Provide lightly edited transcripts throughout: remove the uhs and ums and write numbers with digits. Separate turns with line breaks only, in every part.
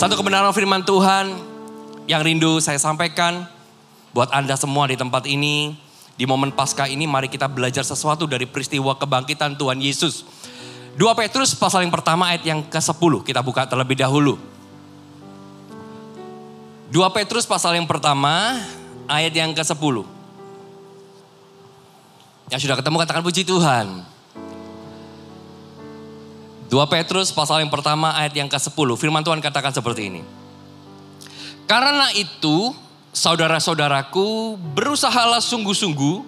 Satu kebenaran firman Tuhan yang rindu saya sampaikan buat Anda semua di tempat ini. Di momen Paskah ini mari kita belajar sesuatu dari peristiwa kebangkitan Tuhan Yesus. 2 Petrus pasal yang pertama ayat yang ke-10. Kita buka terlebih dahulu. 2 Petrus pasal yang pertama ayat yang ke-10. Yang sudah ketemu katakan puji Tuhan. 2 Petrus pasal yang pertama ayat yang ke-10. Firman Tuhan katakan seperti ini. Karena itu saudara-saudaraku berusahalah sungguh-sungguh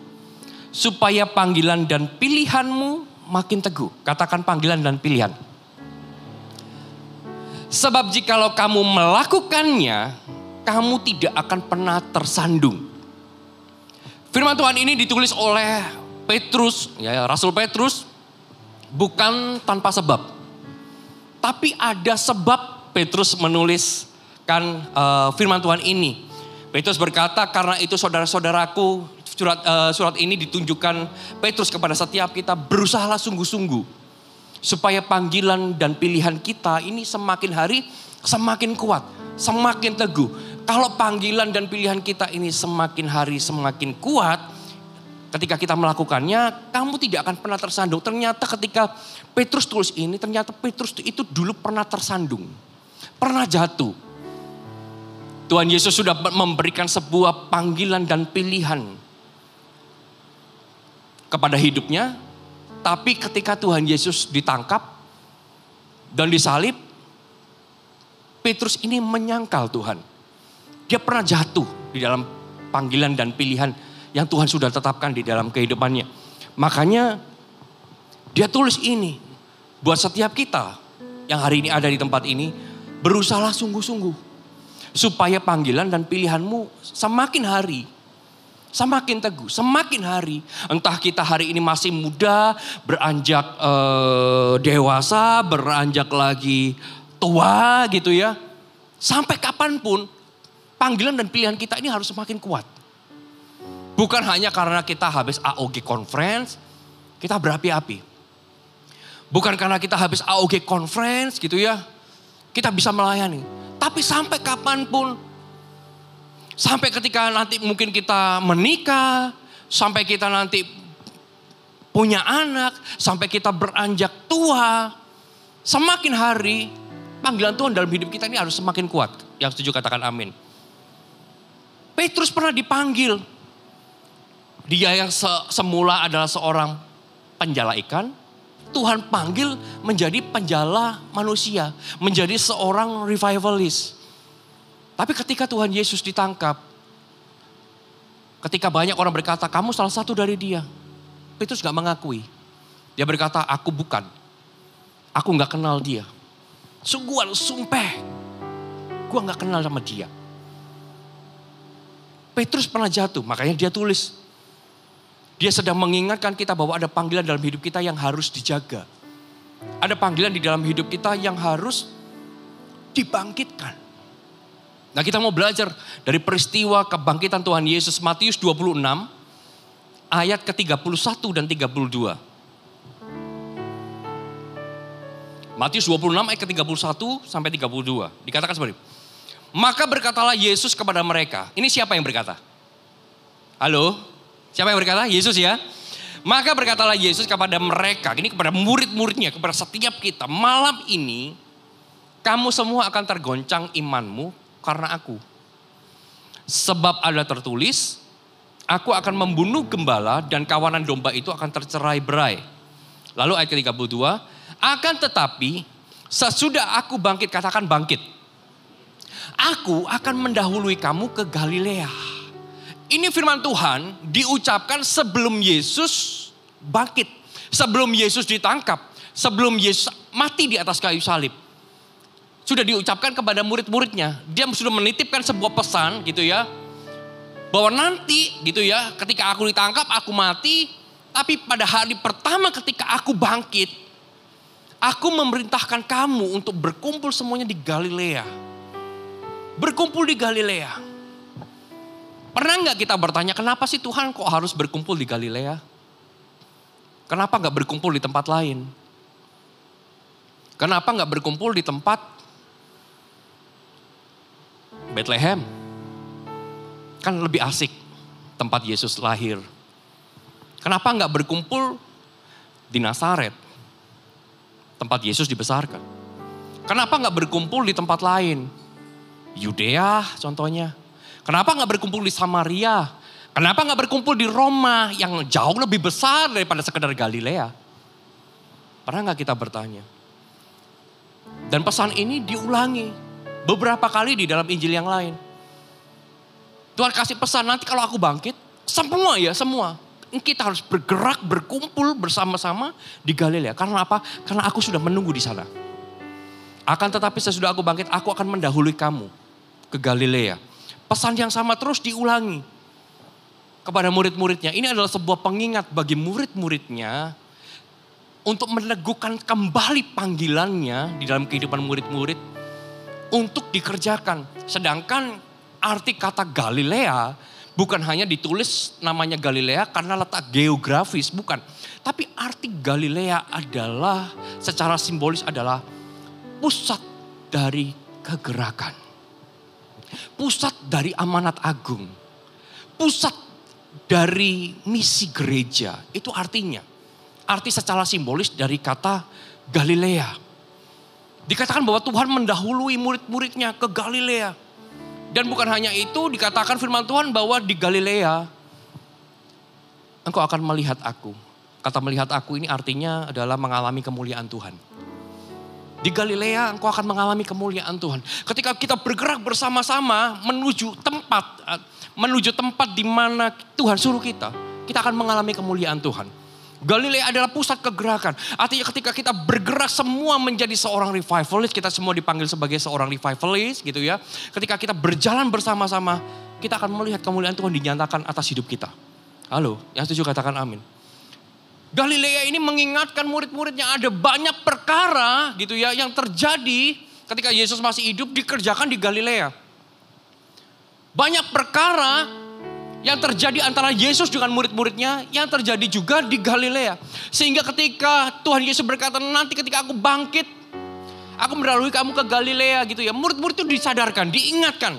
supaya panggilan dan pilihanmu makin teguh. Katakan panggilan dan pilihan. Sebab jikalau kamu melakukannya, kamu tidak akan pernah tersandung. Firman Tuhan ini ditulis oleh Petrus, ya Rasul Petrus, bukan tanpa sebab. Tapi ada sebab Petrus menuliskan firman Tuhan ini. Petrus berkata, karena itu saudara-saudaraku, surat ini ditunjukkan Petrus kepada setiap kita, berusahalah sungguh-sungguh. Supaya panggilan dan pilihan kita ini semakin hari semakin kuat, semakin teguh. Kalau panggilan dan pilihan kita ini semakin hari semakin kuat, ketika kita melakukannya, kamu tidak akan pernah tersandung. Ternyata ketika Petrus tulis ini, ternyata Petrus itu dulu pernah tersandung. Pernah jatuh. Tuhan Yesus sudah memberikan sebuah panggilan dan pilihan kepada hidupnya. Tapi ketika Tuhan Yesus ditangkap dan disalib, Petrus ini menyangkal Tuhan. Dia pernah jatuh di dalam panggilan dan pilihan yang Tuhan sudah tetapkan di dalam kehidupannya. Makanya dia tulis ini buat setiap kita yang hari ini ada di tempat ini, berusahalah sungguh-sungguh supaya panggilan dan pilihanmu semakin hari semakin teguh, semakin hari. Entah kita hari ini masih muda, beranjak dewasa, beranjak lagi tua gitu ya. Sampai kapanpun panggilan dan pilihan kita ini harus semakin kuat. Bukan hanya karena kita habis AOG Conference, kita berapi-api. Bukan karena kita habis AOG Conference gitu ya, kita bisa melayani. Tapi sampai kapanpun, sampai ketika nanti mungkin kita menikah, sampai kita nanti punya anak, sampai kita beranjak tua, semakin hari panggilan Tuhan dalam hidup kita ini harus semakin kuat. Yang setuju katakan amin. Petrus pernah dipanggil. Dia yang semula adalah seorang penjala ikan, Tuhan panggil menjadi penjala manusia, menjadi seorang revivalist. Tapi ketika Tuhan Yesus ditangkap, ketika banyak orang berkata, kamu salah satu dari dia, Petrus gak mengakui. Dia berkata, aku bukan, aku gak kenal dia. Sungguh sumpah, gue gak kenal sama dia. Petrus pernah jatuh, makanya dia tulis. Dia sedang mengingatkan kita bahwa ada panggilan dalam hidup kita yang harus dijaga. Ada panggilan di dalam hidup kita yang harus dibangkitkan. Nah, kita mau belajar dari peristiwa kebangkitan Tuhan Yesus, Matius 26 ayat ke-31 dan 32. Matius 26 ayat ke-31 sampai 32. Dikatakan seperti ini. Maka berkatalah Yesus kepada mereka. Ini siapa yang berkata? Halo? Siapa yang berkata? Yesus ya. Maka berkatalah Yesus kepada mereka, ini kepada murid-muridnya, kepada setiap kita. Malam ini kamu semua akan tergoncang imanmu karena aku. Sebab ada tertulis, aku akan membunuh gembala dan kawanan domba itu akan tercerai-berai. Lalu ayat ke-32, akan tetapi sesudah aku bangkit, katakan bangkit. Aku akan mendahului kamu ke Galilea. Ini firman Tuhan diucapkan sebelum Yesus bangkit. Sebelum Yesus ditangkap. Sebelum Yesus mati di atas kayu salib. Sudah diucapkan kepada murid-muridnya. Dia sudah menitipkan sebuah pesan gitu ya. Bahwa nanti gitu ya, ketika aku ditangkap, aku mati. Tapi pada hari pertama ketika aku bangkit, aku memerintahkan kamu untuk berkumpul semuanya di Galilea. Berkumpul di Galilea. Pernah nggak kita bertanya, kenapa sih Tuhan kok harus berkumpul di Galilea? Kenapa nggak berkumpul di tempat lain? Kenapa nggak berkumpul di tempat Bethlehem. Kan lebih asik tempat Yesus lahir. Kenapa nggak berkumpul di Nazaret, tempat Yesus dibesarkan? Kenapa nggak berkumpul di tempat lain? Yudea contohnya. Kenapa nggak berkumpul di Samaria? Kenapa nggak berkumpul di Roma yang jauh lebih besar daripada sekedar Galilea? Pernah nggak kita bertanya? Dan pesan ini diulangi beberapa kali di dalam Injil yang lain. Tuhan kasih pesan, nanti kalau aku bangkit, semua. Kita harus bergerak, berkumpul bersama-sama di Galilea. Karena apa? Karena aku sudah menunggu di sana. Akan tetapi sesudah aku bangkit, aku akan mendahului kamu ke Galilea. Pesan yang sama terus diulangi kepada murid-muridnya. Ini adalah sebuah pengingat bagi murid-muridnya untuk meneguhkan kembali panggilannya di dalam kehidupan murid-murid untuk dikerjakan. Sedangkan arti kata Galilea bukan hanya ditulis namanya Galilea karena letak geografis, bukan. Tapi arti Galilea adalah secara simbolis adalah pusat dari kegerakan. Pusat dari amanat agung. Pusat dari misi gereja. Itu artinya. Arti secara simbolis dari kata Galilea. Dikatakan bahwa Tuhan mendahului murid-muridnya ke Galilea. Dan bukan hanya itu, dikatakan firman Tuhan bahwa di Galilea engkau akan melihat aku. Kata melihat aku ini artinya adalah mengalami kemuliaan Tuhan. Di Galilea engkau akan mengalami kemuliaan Tuhan. Ketika kita bergerak bersama-sama menuju tempat di mana Tuhan suruh kita akan mengalami kemuliaan Tuhan. Galilea adalah pusat kegerakan. Artinya ketika kita bergerak semua menjadi seorang revivalist, kita semua dipanggil sebagai seorang revivalist gitu ya. Ketika kita berjalan bersama-sama, kita akan melihat kemuliaan Tuhan dinyatakan atas hidup kita. Halo, yang setuju katakan amin. Galilea ini mengingatkan murid-muridnya ada banyak perkara gitu ya yang terjadi ketika Yesus masih hidup dikerjakan di Galilea. Banyak perkara yang terjadi antara Yesus dengan murid-muridnya yang terjadi juga di Galilea. Sehingga ketika Tuhan Yesus berkata nanti ketika aku bangkit, aku mendahului kamu ke Galilea gitu ya. Murid-murid itu disadarkan, diingatkan.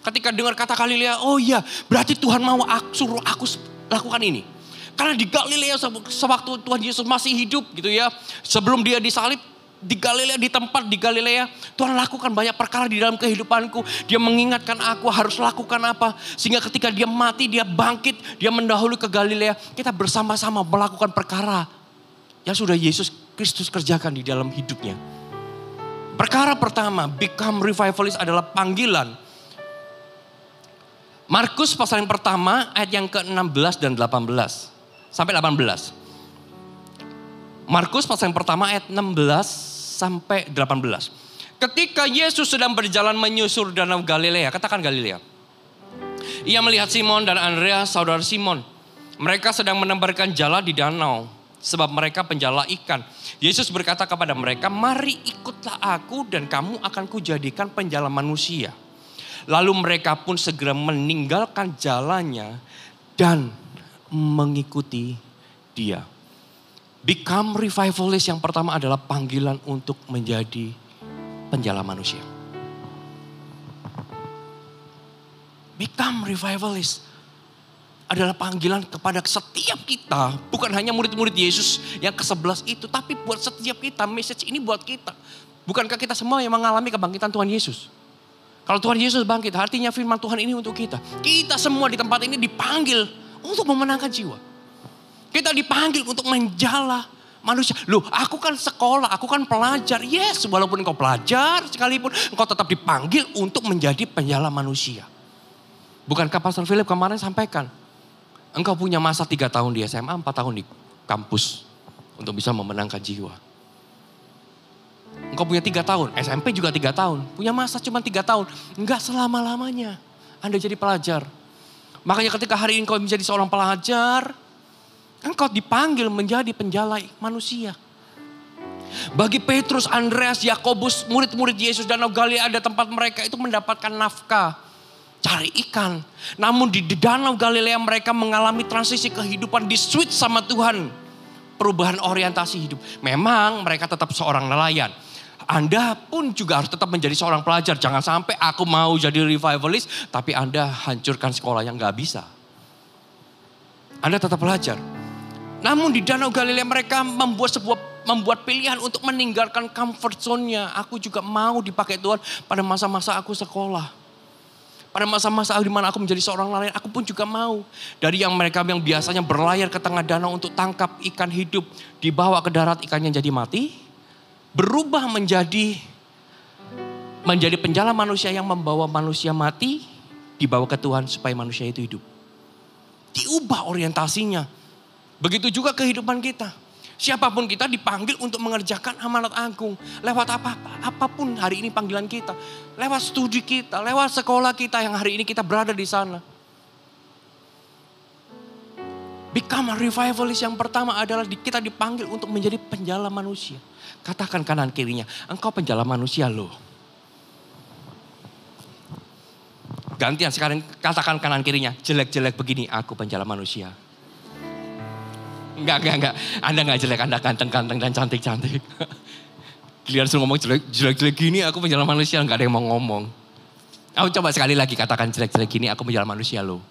Ketika dengar kata Galilea, oh iya berarti Tuhan mau suruh aku lakukan ini. Karena di Galilea sewaktu Tuhan Yesus masih hidup gitu ya. Sebelum dia disalib di Galilea, di tempat di Galilea. Tuhan lakukan banyak perkara di dalam kehidupanku. Dia mengingatkan aku harus lakukan apa. Sehingga ketika dia mati, dia bangkit. Dia mendahului ke Galilea. Kita bersama-sama melakukan perkara yang sudah Yesus Kristus kerjakan di dalam hidupnya. Perkara pertama, become revivalist adalah panggilan. Markus pasal yang pertama ayat yang ke-16 dan 18. Sampai 18. Markus pasal yang pertama ayat 16 sampai 18. Ketika Yesus sedang berjalan menyusur danau Galilea, katakan Galilea. Ia melihat Simon dan Andreas, saudara Simon. Mereka sedang menebarkan jala di danau, sebab mereka penjala ikan. Yesus berkata kepada mereka, mari ikutlah aku dan kamu akan kujadikan penjala manusia. Lalu mereka pun segera meninggalkan jalannya dan mengikuti dia. Become revivalist yang pertama adalah panggilan untuk menjadi penjala manusia. Become revivalist adalah panggilan kepada setiap kita. Bukan hanya murid-murid Yesus yang ke-11 itu. Tapi buat setiap kita, message ini buat kita. Bukankah kita semua yang mengalami kebangkitan Tuhan Yesus? Kalau Tuhan Yesus bangkit, artinya firman Tuhan ini untuk kita. Kita semua di tempat ini dipanggil untuk memenangkan jiwa. Kita dipanggil untuk menjala manusia. Loh, aku kan sekolah, aku kan pelajar. Yes, walaupun engkau pelajar sekalipun, engkau tetap dipanggil untuk menjadi penjala manusia. Bukankah Pastor Philip kemarin sampaikan, engkau punya masa 3 tahun di SMA, 4 tahun di kampus untuk bisa memenangkan jiwa. Engkau punya 3 tahun, SMP juga 3 tahun. Punya masa cuma 3 tahun. Enggak selama-lamanya Anda jadi pelajar. Makanya ketika hari ini engkau menjadi seorang pelajar, engkau dipanggil menjadi penjala manusia. Bagi Petrus, Andreas, Yakobus, murid-murid Yesus Danau Galilea ada tempat mereka itu mendapatkan nafkah. Cari ikan. Namun di Danau Galilea mereka mengalami transisi kehidupan, di switch sama Tuhan. Perubahan orientasi hidup. Memang mereka tetap seorang nelayan. Anda pun juga harus tetap menjadi seorang pelajar. Jangan sampai aku mau jadi revivalist, tapi Anda hancurkan sekolah yang gak bisa. Anda tetap belajar. Namun di Danau Galilea mereka membuat pilihan untuk meninggalkan comfort zone-nya. Aku juga mau dipakai Tuhan pada masa-masa aku sekolah. Pada masa-masa di mana aku menjadi seorang nelayan, aku pun juga mau. Dari mereka yang biasanya berlayar ke tengah danau untuk tangkap ikan hidup, dibawa ke darat ikannya jadi mati, berubah menjadi penjala manusia yang membawa manusia mati, dibawa ke Tuhan supaya manusia itu hidup. Diubah orientasinya. Begitu juga kehidupan kita. Siapapun kita dipanggil untuk mengerjakan amanat agung. Lewat apapun hari ini panggilan kita. Lewat studi kita, lewat sekolah kita yang hari ini kita berada di sana. Become a revivalist yang pertama adalah kita dipanggil untuk menjadi penjala manusia. Katakan kanan kirinya, engkau penjala manusia loh. Gantian sekarang katakan kanan kirinya, jelek-jelek begini aku penjala manusia. Enggak. Anda enggak jelek, Anda ganteng-ganteng dan cantik-cantik. Giliran suruh ngomong jelek-jelek gini aku penjala manusia, enggak ada yang mau ngomong. Aku coba sekali lagi katakan jelek-jelek gini aku penjala manusia loh.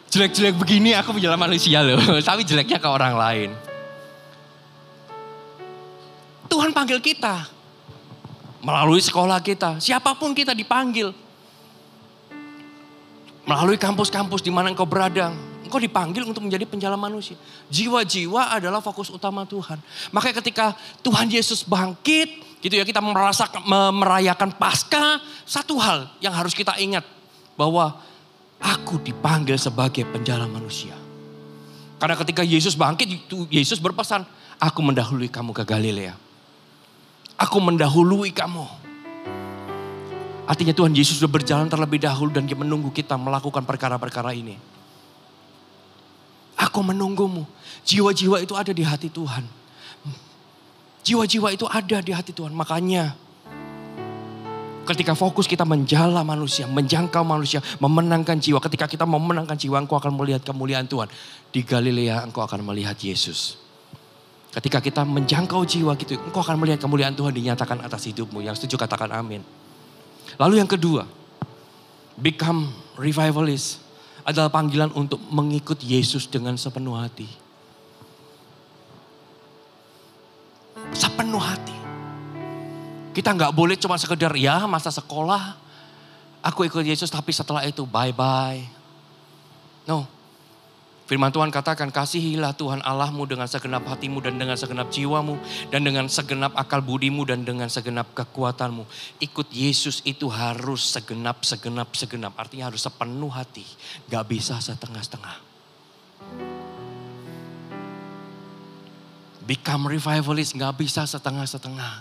Jelek-jelek begini aku penjala manusia loh. Tapi jeleknya ke orang lain. Tuhan panggil kita. Melalui sekolah kita. Siapapun kita dipanggil. Melalui kampus-kampus di mana engkau berada. Engkau dipanggil untuk menjadi penjala manusia. Jiwa-jiwa adalah fokus utama Tuhan. Makanya ketika Tuhan Yesus bangkit, gitu ya, kita merayakan Paskah, satu hal yang harus kita ingat bahwa aku dipanggil sebagai penjala manusia. Karena ketika Yesus bangkit, Yesus berpesan, aku mendahului kamu ke Galilea. Aku mendahului kamu. Artinya Tuhan Yesus sudah berjalan terlebih dahulu dan dia menunggu kita melakukan perkara-perkara ini. Aku menunggumu. Jiwa-jiwa itu ada di hati Tuhan. Jiwa-jiwa itu ada di hati Tuhan. Makanya ketika fokus kita menjala manusia, menjangkau manusia, memenangkan jiwa. Ketika kita memenangkan jiwa, engkau akan melihat kemuliaan Tuhan. Di Galilea engkau akan melihat Yesus. Ketika kita menjangkau jiwa gitu, engkau akan melihat kemuliaan Tuhan dinyatakan atas hidupmu. Yang setuju katakan amin. Lalu yang kedua, become revivalist adalah panggilan untuk mengikut Yesus dengan sepenuh hati. Sepenuh hati. Kita nggak boleh cuma sekedar ya masa sekolah, aku ikut Yesus tapi setelah itu bye-bye. No. Firman Tuhan katakan, kasihilah Tuhan Allahmu dengan segenap hatimu dan dengan segenap jiwamu. Dan dengan segenap akal budimu dan dengan segenap kekuatanmu. Ikut Yesus itu harus segenap. Artinya harus sepenuh hati. Gak bisa setengah-setengah. Become revivalist gak bisa setengah-setengah.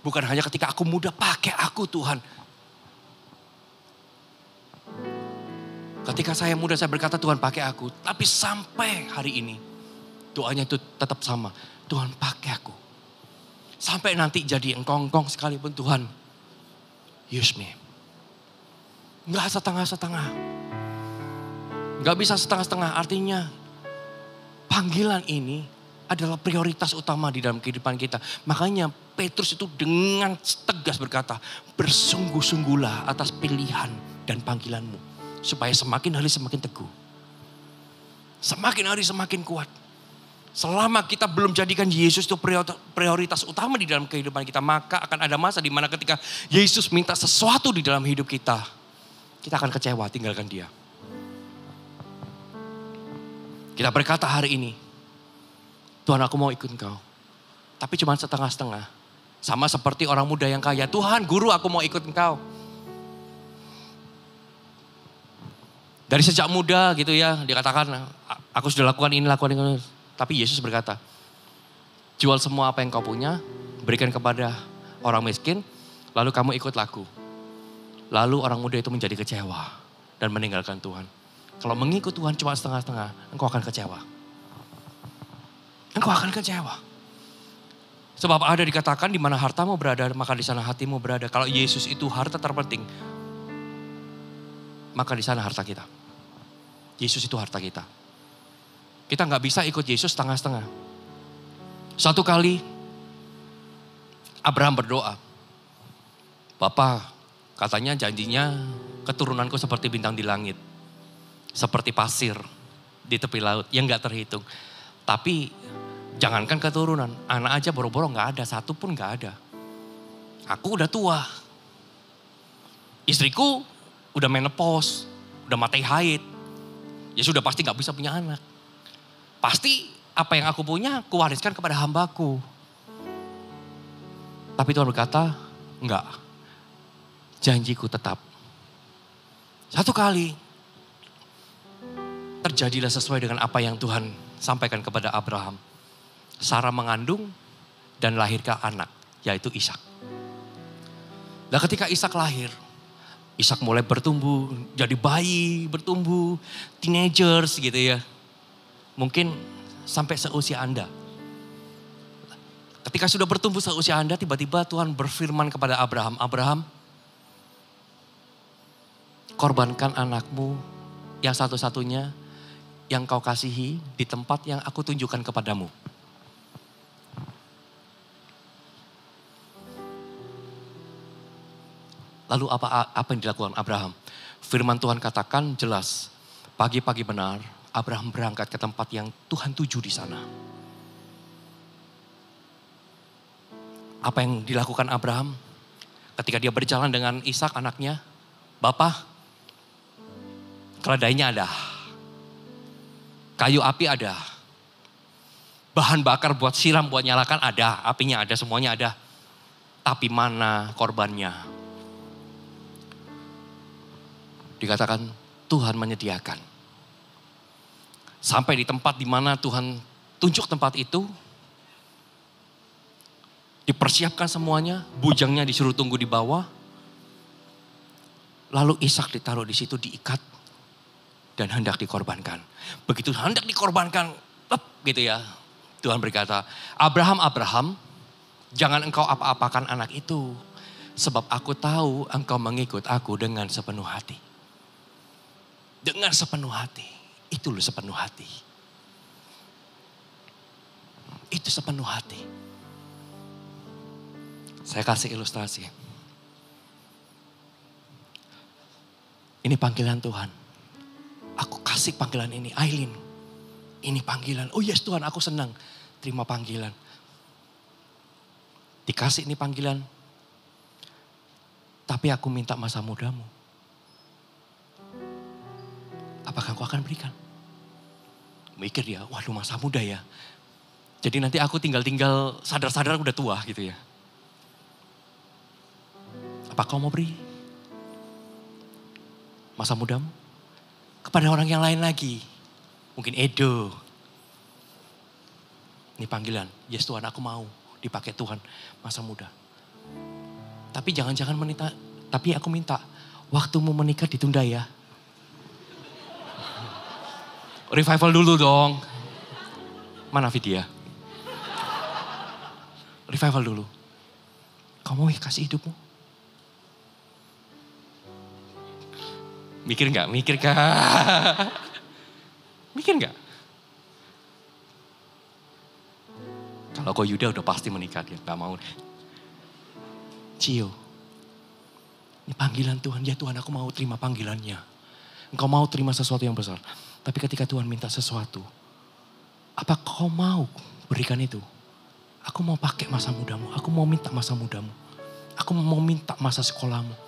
Bukan hanya ketika aku muda, pakai aku Tuhan. Ketika saya muda saya berkata Tuhan pakai aku. Tapi sampai hari ini doanya itu tetap sama. Tuhan pakai aku. Sampai nanti jadi engkong-engkong sekalipun Tuhan. Use me. Enggak setengah-setengah. Enggak bisa setengah-setengah. Artinya panggilan ini adalah prioritas utama di dalam kehidupan kita. Makanya Petrus itu dengan tegas berkata, bersungguh-sungguhlah atas pilihan dan panggilanmu. Supaya semakin hari semakin teguh. Semakin hari semakin kuat. Selama kita belum jadikan Yesus itu prioritas utama di dalam kehidupan kita. Maka akan ada masa di mana ketika Yesus minta sesuatu di dalam hidup kita. Kita akan kecewa tinggalkan dia. Kita berkata hari ini. Tuhan aku mau ikut engkau. Tapi cuma setengah-setengah. Sama seperti orang muda yang kaya. Tuhan guru aku mau ikut engkau. Dari sejak muda gitu ya, dikatakan aku sudah lakukan ini. Tapi Yesus berkata, jual semua apa yang kau punya, berikan kepada orang miskin, lalu kamu ikutlah aku. Lalu orang muda itu menjadi kecewa dan meninggalkan Tuhan. Kalau mengikut Tuhan cuma setengah-setengah, engkau akan kecewa. Engkau akan kecewa. Sebab ada dikatakan di mana hartamu berada, maka di sana hatimu berada. Kalau Yesus itu harta terpenting, maka di sana harta kita. Yesus itu harta kita. Kita nggak bisa ikut Yesus setengah-setengah. Satu kali Abraham berdoa. Bapa, katanya janjinya keturunanku seperti bintang di langit. Seperti pasir di tepi laut yang gak terhitung. Tapi jangankan keturunan, anak aja boro-boro gak ada, satu pun gak ada. Aku udah tua. Istriku udah menopause, udah matai haid. Ya sudah pasti gak bisa punya anak. Pasti apa yang aku punya kuwariskan kepada hambaku. Tapi Tuhan berkata, enggak. Janjiku tetap. Satu kali terjadilah sesuai dengan apa yang Tuhan sampaikan kepada Abraham. Sarah mengandung dan lahirkan anak, yaitu Ishak. Nah ketika Ishak lahir, Ishak mulai bertumbuh, jadi bayi, bertumbuh, teenagers gitu ya. Mungkin sampai seusia Anda. Ketika sudah bertumbuh seusia Anda, tiba-tiba Tuhan berfirman kepada Abraham, Abraham, korbankan anakmu yang satu-satunya yang kau kasihi di tempat yang aku tunjukkan kepadamu. Lalu apa yang dilakukan Abraham? Firman Tuhan katakan jelas, pagi-pagi benar Abraham berangkat ke tempat yang Tuhan tuju di sana. Apa yang dilakukan Abraham? Ketika dia berjalan dengan Ishak anaknya, Bapak, keledainya ada. Kayu api ada. Bahan bakar buat siram, buat nyalakan ada. Apinya ada, semuanya ada. Tapi mana korbannya? Dikatakan Tuhan menyediakan. Sampai di tempat di mana Tuhan tunjuk tempat itu. Dipersiapkan semuanya, bujangnya disuruh tunggu di bawah. Lalu Ishak ditaruh di situ, diikat. Dan hendak dikorbankan. Begitu hendak dikorbankan, gitu ya. Tuhan berkata, Abraham, Abraham, jangan engkau apa-apakan anak itu. Sebab aku tahu engkau mengikut aku dengan sepenuh hati. Dengan sepenuh hati. Itu loh sepenuh hati. Itu sepenuh hati. Saya kasih ilustrasi. Ini panggilan Tuhan. Aku kasih panggilan ini, Aileen. Ini panggilan, oh yes Tuhan aku senang. Terima panggilan. Dikasih ini panggilan. Tapi aku minta masa mudamu. Apakah engkau akan berikan? Mikir dia, waduh masa muda ya. Jadi nanti aku tinggal sadar-sadar udah tua gitu ya. Apa kau mau beri? Masa mudamu? Kepada orang yang lain lagi. Mungkin Edo. Ini panggilan. Yes Tuhan aku mau dipakai Tuhan masa muda. Tapi jangan-jangan menikah. Tapi aku minta waktumu menikah ditunda ya. Revival dulu dong. Mana Vidya? Revival dulu. Kamu kasih hidupmu. Mikir gak? Mikir gak? Mikir gak? Kalau kau Yuda udah pasti menikah dia. Gak mau. Cio. Ini panggilan Tuhan. Ya Tuhan aku mau terima panggilannya. Engkau mau terima sesuatu yang besar. Tapi ketika Tuhan minta sesuatu. Apa kau mau berikan itu? Aku mau pakai masa mudamu. Aku mau minta masa mudamu. Aku mau minta masa sekolahmu.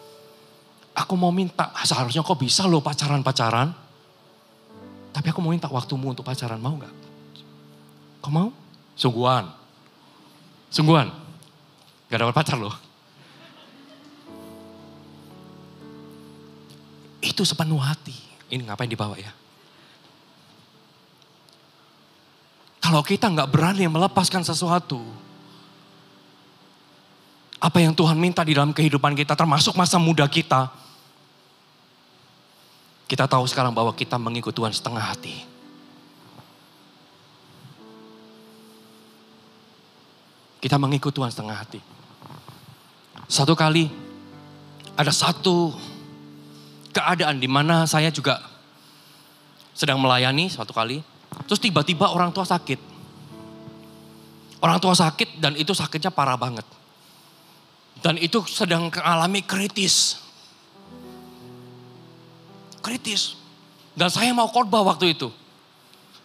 Aku mau minta, seharusnya kau bisa loh pacaran-pacaran. Tapi aku mau minta waktumu untuk pacaran, mau gak? Kau mau? Sungguhan. Sungguhan. Gak dapat pacar loh. Itu sepenuh hati. Ini ngapain dibawa ya? Kalau kita gak berani melepaskan sesuatu. Apa yang Tuhan minta di dalam kehidupan kita, termasuk masa muda kita. Kita tahu sekarang bahwa kita mengikut Tuhan setengah hati. Kita mengikut Tuhan setengah hati. Satu kali, ada satu keadaan di mana saya juga sedang melayani suatu kali. Terus tiba-tiba orang tua sakit. Orang tua sakit dan itu sakitnya parah banget. Dan itu sedang mengalami kritis. Kritis. Dan saya mau khotbah waktu itu.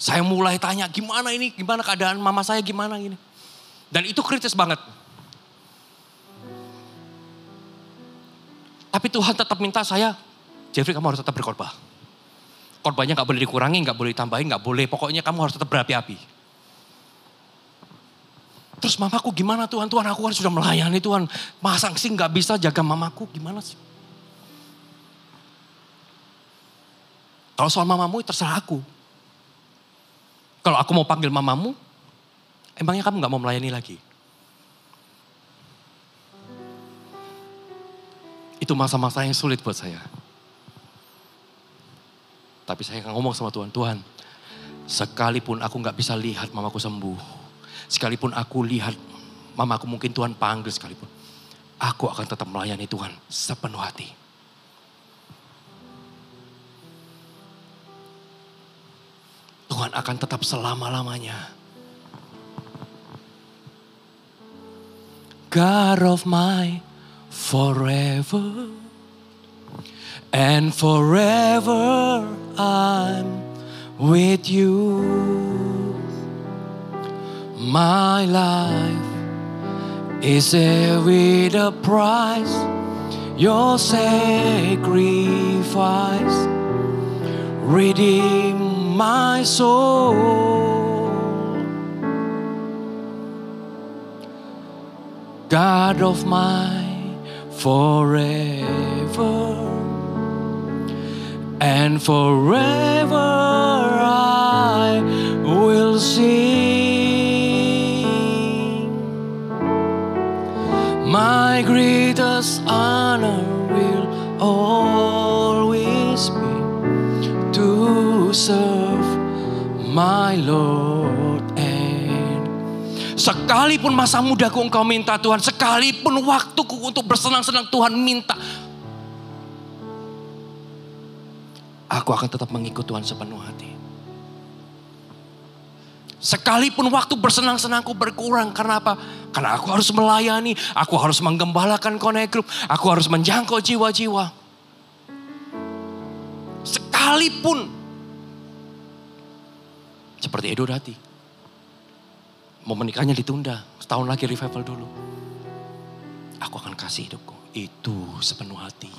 Saya mulai tanya, gimana ini? Gimana keadaan mama saya, gimana ini? Dan itu kritis banget. Tapi Tuhan tetap minta saya, Jeffrey kamu harus tetap berkhotbah. Khotbahnya gak boleh dikurangi, gak boleh ditambahin, gak boleh. Pokoknya kamu harus tetap berapi-api. Terus mamaku gimana Tuhan? Tuhan aku kan sudah melayani Tuhan. Masa sih gak bisa jaga mamaku, gimana sih? Kalau soal mamamu terserah aku. Kalau aku mau panggil mamamu, emangnya kamu gak mau melayani lagi? Itu masa-masa yang sulit buat saya. Tapi saya ngomong sama Tuhan, Tuhan, sekalipun aku gak bisa lihat mamaku sembuh, sekalipun aku lihat mamaku mungkin Tuhan panggil sekalipun, aku akan tetap melayani Tuhan sepenuh hati. Tuhan akan tetap selama-lamanya. God of my forever and forever I'm with you. My life is with a price, your sacrifice redeem my soul. God of my forever and forever I will sing. My greatest honor will always be to serve my Lord. Sekalipun masa mudaku engkau minta Tuhan, sekalipun waktuku untuk bersenang-senang Tuhan minta, aku akan tetap mengikut Tuhan sepenuh hati. Sekalipun waktu bersenang-senangku berkurang, karena apa? Karena aku harus melayani, aku harus menggembalakan Connect Group, aku harus menjangkau jiwa-jiwa. Sekalipun, seperti Edo Dati. Mau menikahnya ditunda, setahun lagi revival dulu. Aku akan kasih hidupku, itu sepenuh hati.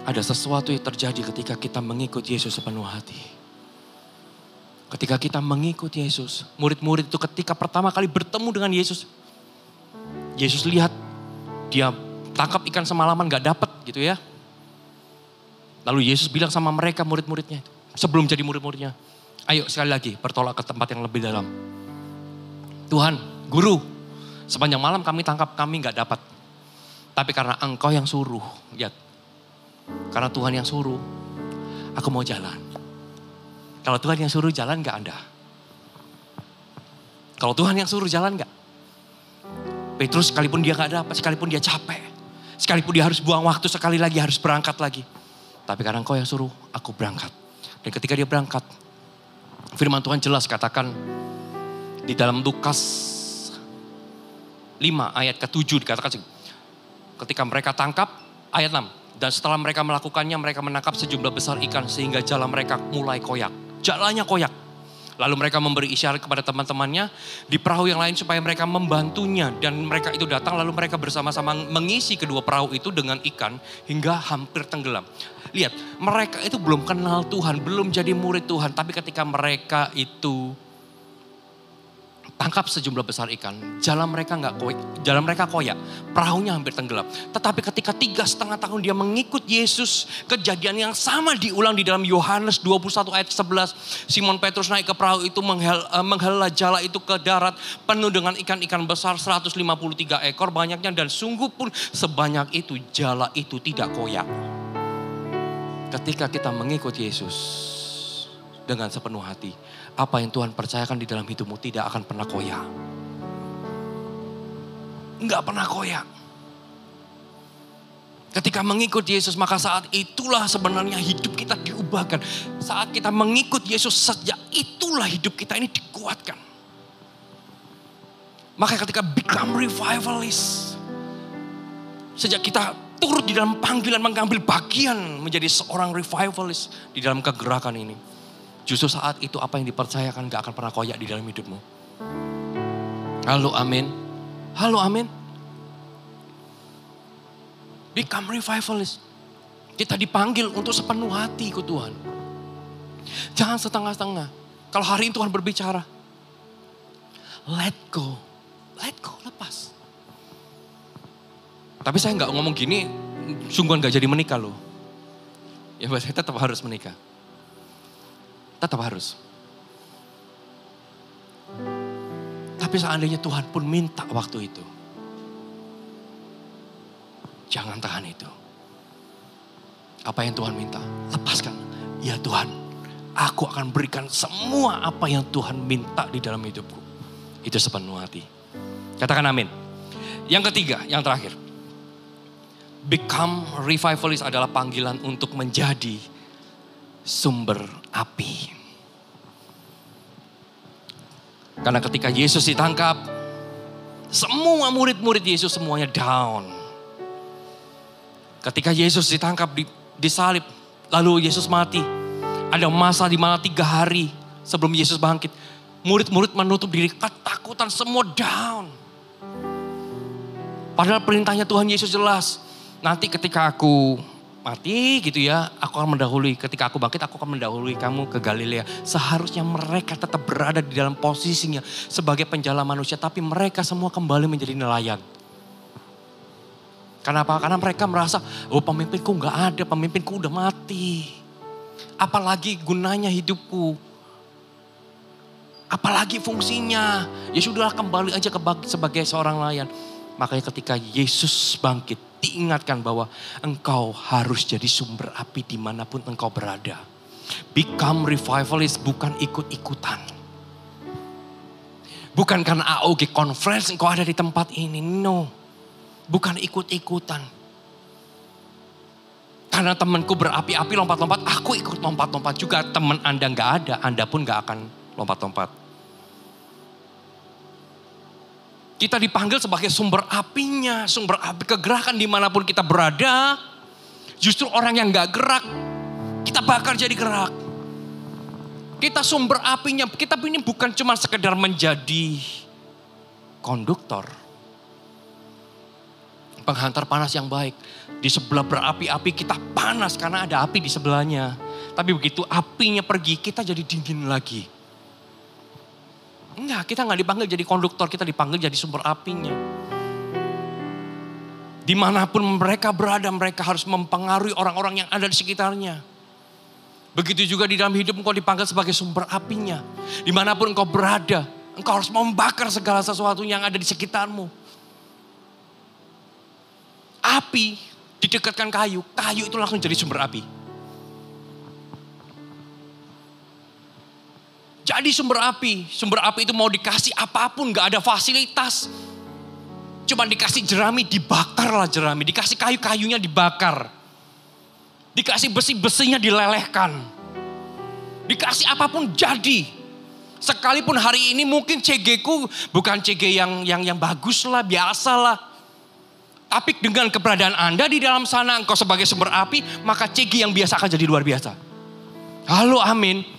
Ada sesuatu yang terjadi ketika kita mengikut Yesus sepenuh hati. Ketika kita mengikut Yesus, murid-murid itu ketika pertama kali bertemu dengan Yesus. Yesus lihat, dia tangkap ikan semalaman gak dapat gitu ya. Lalu Yesus bilang sama mereka murid-muridnya, sebelum jadi murid-muridnya, ayo sekali lagi bertolak ke tempat yang lebih dalam. Tuhan, Guru, sepanjang malam kami tangkap, kami gak dapat. Tapi karena Engkau yang suruh, lihat. Karena Tuhan yang suruh, aku mau jalan. Kalau Tuhan yang suruh jalan gak Anda? Kalau Tuhan yang suruh jalan gak? Petrus sekalipun dia gak dapat, sekalipun dia capek. Sekalipun dia harus buang waktu sekali lagi, harus berangkat lagi. Tapi karena Engkau yang suruh, aku berangkat. Dan ketika dia berangkat, firman Tuhan jelas katakan di dalam Lukas 5 ayat ke-7 dikatakan ketika mereka tangkap ayat 6 dan setelah mereka melakukannya mereka menangkap sejumlah besar ikan sehingga jala mereka mulai koyak. Jalanya koyak. Lalu mereka memberi isyarat kepada teman-temannya di perahu yang lain supaya mereka membantunya. Dan mereka itu datang lalu mereka bersama-sama mengisi kedua perahu itu dengan ikan hingga hampir tenggelam. Lihat, mereka itu belum kenal Tuhan, belum jadi murid Tuhan. Tapi ketika mereka itu tangkap sejumlah besar ikan, jalan mereka koyak, perahunya hampir tenggelam. Tetapi ketika 3,5 tahun dia mengikut Yesus, kejadian yang sama diulang di dalam Yohanes 21 ayat 11. Simon Petrus naik ke perahu itu menghela jala itu ke darat penuh dengan ikan-ikan besar 153 ekor banyaknya dan sungguh pun sebanyak itu jala itu tidak koyak. Ketika kita mengikut Yesus dengan sepenuh hati, apa yang Tuhan percayakan di dalam hidupmu tidak akan pernah koyak. Enggak pernah koyak. Ketika mengikut Yesus maka saat itulah sebenarnya hidup kita diubahkan. Saat kita mengikut Yesus sejak itulah hidup kita ini dikuatkan. Maka ketika become revivalist, sejak kita turut di dalam panggilan mengambil bagian menjadi seorang revivalist di dalam kegerakan ini, justru saat itu apa yang dipercayakan gak akan pernah koyak di dalam hidupmu. Halo amin. Halo amin. Become revivalist. Kita dipanggil untuk sepenuh hati ikut Tuhan. Jangan setengah-setengah. Kalau hari ini Tuhan berbicara, let go. Let go, lepas. Tapi saya gak ngomong gini, sungguhan gak jadi menikah loh. Ya saya tetap harus menikah. Tetap harus. Tapi seandainya Tuhan pun minta waktu itu, jangan tahan itu. Apa yang Tuhan minta, lepaskan. Ya Tuhan, aku akan berikan semua apa yang Tuhan minta di dalam hidupku. Itu sepenuh hati. Katakan amin. Yang ketiga, yang terakhir. Become revivalist adalah panggilan untuk menjadi sumber api. Karena ketika Yesus ditangkap, semua murid-murid Yesus semuanya down. Ketika Yesus ditangkap, disalib, lalu Yesus mati. Ada masa di mana 3 hari sebelum Yesus bangkit, murid-murid menutup diri, ketakutan, semua down. Padahal perintahnya Tuhan Yesus jelas. Nanti ketika aku mati gitu ya, aku akan mendahului. Ketika aku bangkit, aku akan mendahului kamu ke Galilea. Seharusnya mereka tetap berada di dalam posisinya sebagai penjala manusia. Tapi mereka semua kembali menjadi nelayan. Kenapa? Karena mereka merasa, oh pemimpinku gak ada, pemimpinku udah mati. Apalagi gunanya hidupku. Apalagi fungsinya. Ya sudahlah, kembali aja sebagai seorang nelayan. Makanya ketika Yesus bangkit, diingatkan bahwa engkau harus jadi sumber api dimanapun engkau berada. Become revivalist, bukan ikut-ikutan. Bukan karena AOG conference engkau ada di tempat ini, no. Bukan ikut-ikutan. Karena temanku berapi-api lompat-lompat, aku ikut lompat-lompat juga. Teman Anda gak ada, Anda pun gak akan lompat-lompat. Kita dipanggil sebagai sumber apinya, sumber api kegerakan dimanapun kita berada. Justru orang yang gak gerak, kita bakar jadi gerak. Kita sumber apinya, kita ini bukan cuma sekedar menjadi konduktor. Penghantar panas yang baik. Di sebelah berapi-api kita panas karena ada api di sebelahnya. Tapi begitu apinya pergi, kita jadi dingin lagi. Enggak, kita gak dipanggil jadi konduktor, kita dipanggil jadi sumber apinya. Dimanapun mereka berada, mereka harus mempengaruhi orang-orang yang ada di sekitarnya. Begitu juga di dalam hidup engkau dipanggil sebagai sumber apinya. Dimanapun engkau berada, engkau harus membakar segala sesuatu yang ada di sekitarmu. Api didekatkan kayu, kayu itu langsung jadi sumber api. Jadi sumber api itu mau dikasih apapun, gak ada fasilitas. Cuma dikasih jerami, dibakarlah jerami. Dikasih kayu-kayunya dibakar. Dikasih besi-besinya dilelehkan. Dikasih apapun jadi. Sekalipun hari ini mungkin CG ku bukan CG yang bagus lah, biasa lah. Tapi dengan keberadaan Anda di dalam sana, engkau sebagai sumber api, maka CG yang biasa akan jadi luar biasa. Halo amin.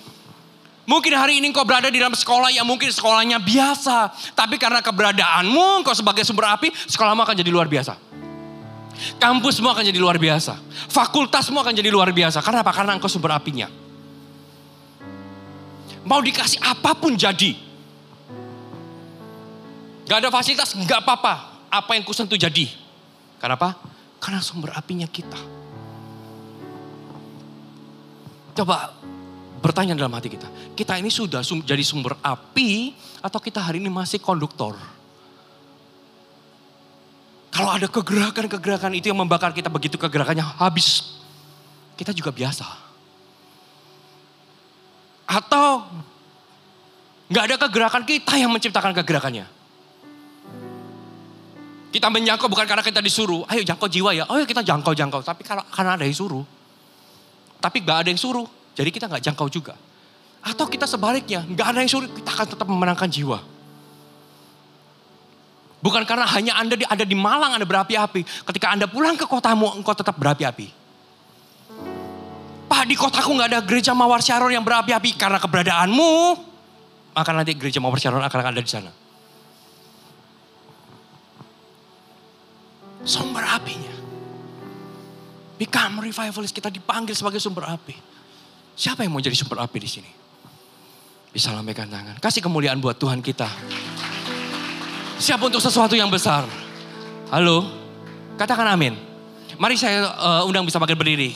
Mungkin hari ini engkau berada di dalam sekolah yang mungkin sekolahnya biasa. Tapi karena keberadaanmu, engkau sebagai sumber api, sekolahmu akan jadi luar biasa. Kampusmu akan jadi luar biasa. Fakultasmu akan jadi luar biasa. Karena apa? Karena engkau sumber apinya. Mau dikasih apapun jadi. Gak ada fasilitas, gak apa-apa. Apa yang kusentuh jadi. Kenapa? Karena sumber apinya kita. Coba bertanya dalam hati kita. Kita ini sudah jadi sumber api atau kita hari ini masih konduktor? Kalau ada kegerakan-kegerakan itu yang membakar kita, begitu kegerakannya habis, kita juga biasa. Atau gak ada kegerakan, kita yang menciptakan kegerakannya. Kita menjangkau bukan karena kita disuruh, ayo jangkau jiwa ya, oh ya kita jangkau. Tapi karena ada yang suruh. Tapi gak ada yang suruh, jadi kita gak jangkau juga. Atau kita sebaliknya, gak ada yang suruh, kita akan tetap memenangkan jiwa. Bukan karena hanya Anda ada di Malang Anda berapi-api. Ketika Anda pulang ke kotamu, engkau tetap berapi-api. Pak, di kotaku gak ada gereja Mawar Syaron yang berapi-api. Karena keberadaanmu, maka nanti gereja Mawar Syaron akan ada di sana. Sumber apinya. Become revivalist, kita dipanggil sebagai sumber api. Siapa yang mau jadi sumber api di sini? Bisa lambaikan tangan. Kasih kemuliaan buat Tuhan kita. Siap untuk sesuatu yang besar. Halo, katakan amin. Mari saya undang bisa pakai berdiri.